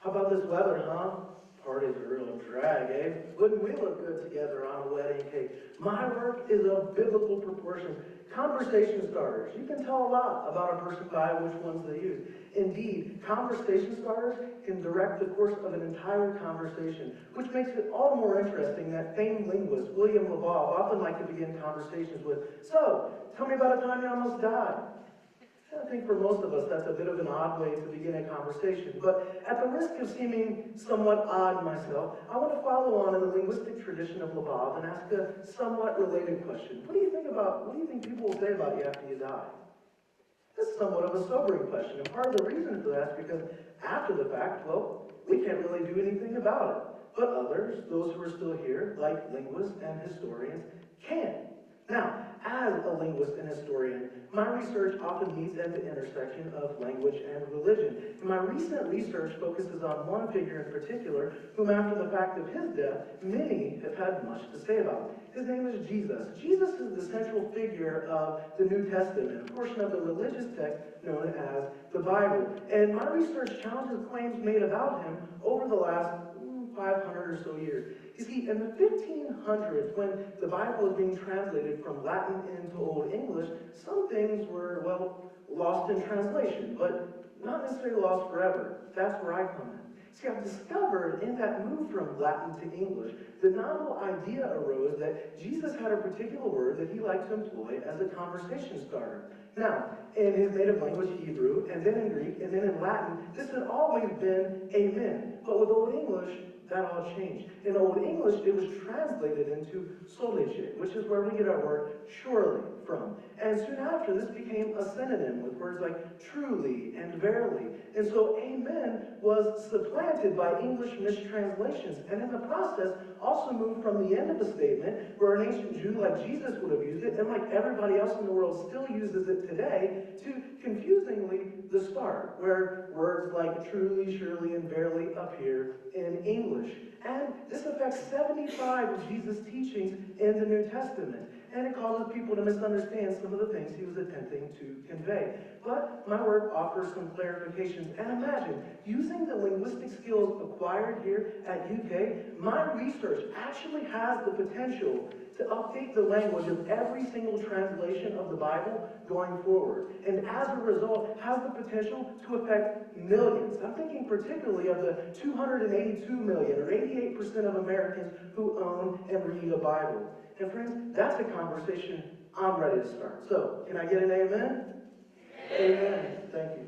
How about this weather, huh? Party's a real drag, eh? Wouldn't we look good together on a wedding cake? My work is of biblical proportions. Conversation starters. You can tell a lot about a person by which ones they use. Indeed, conversation starters can direct the course of an entire conversation, which makes it all the more interesting that famed linguist William Labov often liked to begin conversations with, "So, tell me about a time you almost died." I think for most of us that's a bit of an odd way to begin a conversation, but at the risk of seeming somewhat odd myself, I want to follow on in the linguistic tradition of Labov and ask a somewhat related question. What do you think people will say about you after you die? That's somewhat of a sobering question, and part of the reason for that is because after the fact, well, we can't really do anything about it. But others, those who are still here, like linguists and historians, can. Now, as a linguist and historian, my research often meets at the intersection of language and religion. And my recent research focuses on one figure in particular, whom after the fact of his death, many have had much to say about. His name is Jesus. Jesus is the central figure of the New Testament, a portion of the religious text known as the Bible. And my research challenges claims made about him over the last 500 or so years. You see, in the 1500s, when the Bible was being translated from Latin into Old English, some things were, well, lost in translation, but not necessarily lost forever. That's where I come in. See, I've discovered in that move from Latin to English, the novel idea arose that Jesus had a particular word that he liked to employ as a conversation starter. Now, in his native language, Hebrew, and then in Greek, and then in Latin, this had always been amen. But with Old English, that all changed. In Old English, it was translated into solece, which is where we get our word surely from. And soon after, this became a synonym with words like truly and verily. And so amen was supplanted by English mistranslations, and in the process also moved from the end of a statement, where an ancient Jew like Jesus would have used it, and like everybody else in the world still uses it today, to confusingly the start, where words like truly, surely, and verily appear in English. And this affects 75 of Jesus' teachings in the New Testament. And it causes people to misunderstand some of the things he was attempting to convey. But my work offers some clarifications. And imagine, using the linguistic skills acquired here at UK, my research actually has the potential to update the language of every single translation of the Bible going forward. And as a result, has the potential to affect millions. I'm thinking particularly of the 282 million, or 88% of Americans who own and read a Bible. And friends, that's a conversation I'm ready to start. So, can I get an amen? Amen. Thank you.